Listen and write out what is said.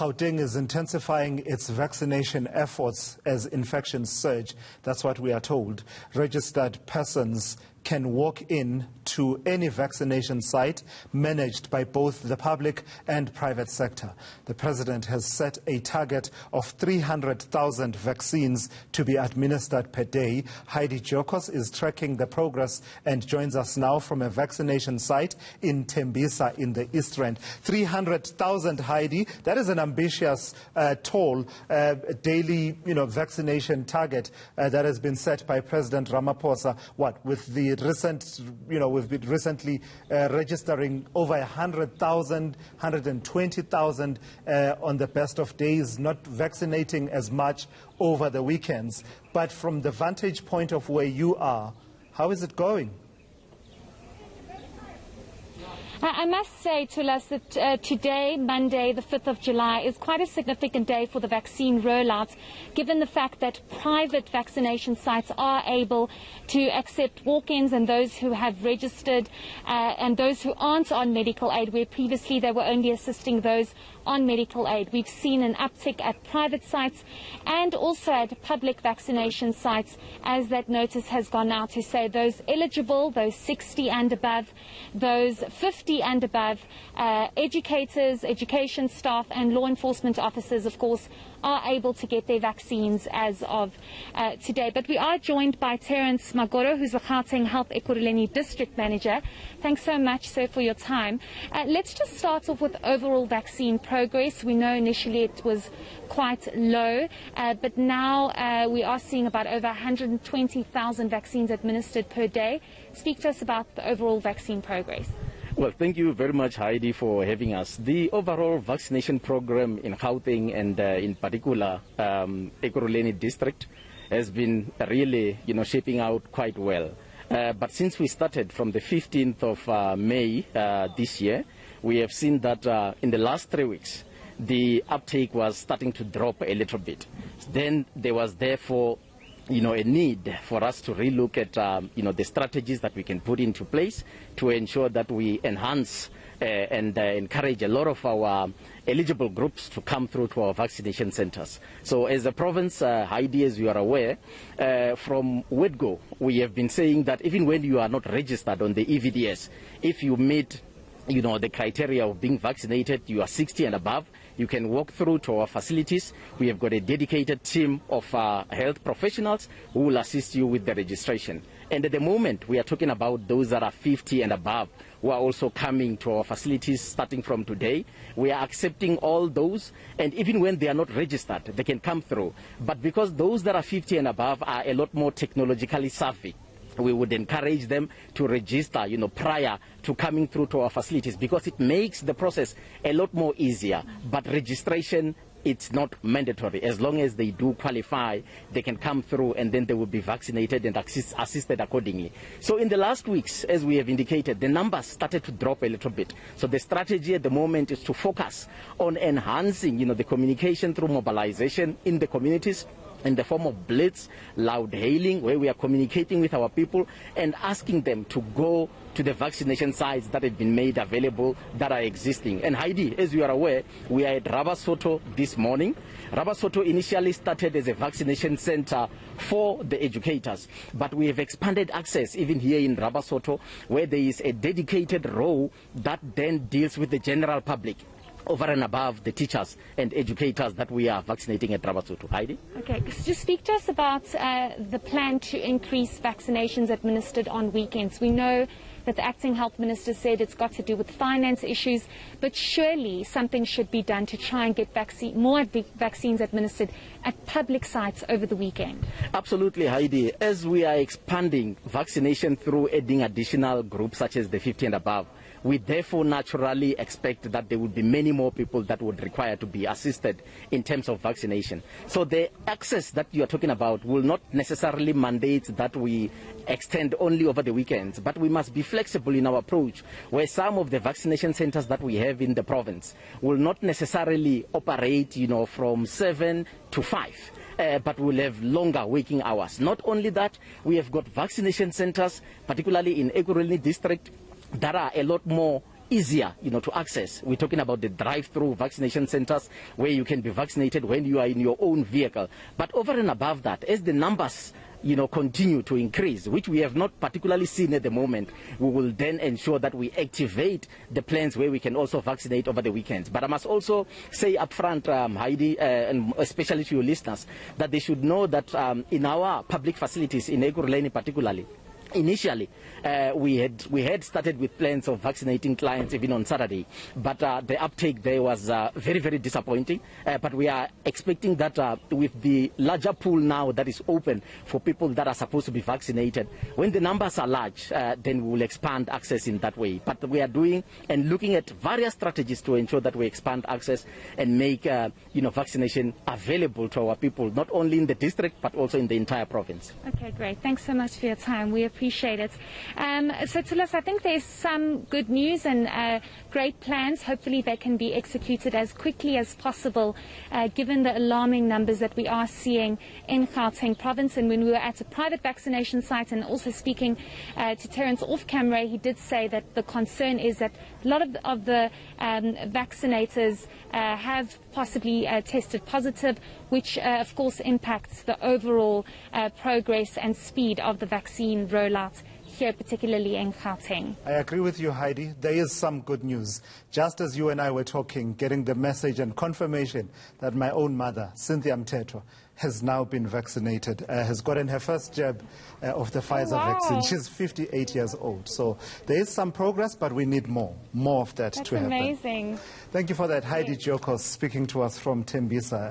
Gauteng is intensifying its vaccination efforts as infections surge. That's what we are told. Registered persons can walk in to any vaccination site managed by both the public and private sector. The president has set a target of 300,000 vaccines to be administered per day. Heidi Giokos is tracking the progress and joins us now from a vaccination site in Tembisa in the East Rand. 300,000, Heidi, that is an ambitious, tall daily vaccination target that has been set by President Ramaphosa. With the recent, we've been recently registering over 100,000, 120,000 on the best of days, not vaccinating as much over the weekends. But from the vantage point of where you are, how is it going? I must say, Tulas, that today, Monday, the 5th of July, is quite a significant day for the vaccine rollout, given the fact that private vaccination sites are able to accept walk-ins and those who have registered and those who aren't on medical aid, where previously they were only assisting those on medical aid. We've seen an uptick at private sites and also at public vaccination sites, as that notice has gone out to say those eligible, those 60 and above, those 50 and above, educators, education staff and law enforcement officers, of course, are able to get their vaccines as of today. But we are joined by Terence Magoro, who's the Gauteng Health Ekurhuleni District Manager. Thanks so much, sir, for your time. Let's just start off with overall vaccine progress. We know initially it was quite low, but now we are seeing about over 120,000 vaccines administered per day. Speak to us about the overall vaccine progress. Well, thank you very much, Heidi, for having us. The overall vaccination program in Gauteng and in particular Ekurhuleni district has been really, shaping out quite well. But since we started from the 15th of May this year, we have seen that in the last 3 weeks, the uptake was starting to drop a little bit. Then there was therefore a need for us to relook at, the strategies that we can put into place to ensure that we enhance and encourage a lot of our eligible groups to come through to our vaccination centers. So as a province, Heidi, as you are aware, from word-go, we have been saying that even when you are not registered on the EVDS, if you meet the criteria of being vaccinated, you are 60 and above, you can walk through to our facilities. We have got a dedicated team of health professionals who will assist you with the registration. And at the moment, we are talking about those that are 50 and above who are also coming to our facilities starting from today. We are accepting all those, and even when they are not registered, they can come through. But because those that are 50 and above are a lot more technologically savvy, we would encourage them to register, prior to coming through to our facilities, because it makes the process a lot more easier. But registration, it's not mandatory. As long as they do qualify, they can come through and then they will be vaccinated and assisted accordingly. So in the last weeks, as we have indicated, the numbers started to drop a little bit. So the strategy at the moment is to focus on enhancing, the communication through mobilization in the communities, in the form of blitz, loud hailing, where we are communicating with our people and asking them to go to the vaccination sites that have been made available, that are existing. And Heidi, as you are aware, we are at Rabasoto this morning. Rabasoto initially started as a vaccination center for the educators, but we have expanded access even here in Rabasoto, where there is a dedicated row that then deals with the general public, over and above the teachers and educators that we are vaccinating at Rabasoto. Heidi? Okay, just speak to us about the plan to increase vaccinations administered on weekends. We know that the acting health minister said it's got to do with finance issues, but surely something should be done to try and get more vaccines administered at public sites over the weekend. Absolutely, Heidi. As we are expanding vaccination through adding additional groups such as the 50 and above, we therefore naturally expect that there will be many more people that would require to be assisted in terms of vaccination. So the access that you are talking about will not necessarily mandate that we extend only over the weekends, but we must be flexible in our approach, where some of the vaccination centers that we have in the province will not necessarily operate, from 7 to 5. But we'll have longer working hours. Not only that, we have got vaccination centers, particularly in Ekurhuleni district, that are a lot more easier, to access. We're talking about the drive-through vaccination centers where you can be vaccinated when you are in your own vehicle. But over and above that, as the numbers continue to increase, which we have not particularly seen at the moment, we will then ensure that we activate the plans where we can also vaccinate over the weekends. But I must also say up front, Heidi, and especially to your listeners, that they should know that in our public facilities, in Ekurhuleni particularly, initially, we had started with plans of vaccinating clients even on Saturday, but the uptake there was very, very disappointing. But we are expecting that with the larger pool now that is open for people that are supposed to be vaccinated, when the numbers are large, then we will expand access in that way. But we are doing and looking at various strategies to ensure that we expand access and make vaccination available to our people, not only in the district but also in the entire province. Okay, great. Thanks so much for your time. We appreciate it. So Tulas, I think there's some good news and great plans. Hopefully they can be executed as quickly as possible, given the alarming numbers that we are seeing in Gauteng province. And when we were at a private vaccination site and also speaking to Terence off camera, he did say that the concern is that a lot of the vaccinators have possibly tested positive, which of course impacts the overall progress and speed of the vaccine rollout here, particularly in Gauteng. I agree with you, Heidi. There is some good news. Just as you and I were talking, getting the message and confirmation that my own mother, Cynthia Mteto, has now been vaccinated, has gotten her first jab of the Pfizer vaccine. She's 58 years old. So there is some progress, but we need more of that to happen. That's amazing. Thank you for that, Heidi Giokos, speaking to us from Tembisa.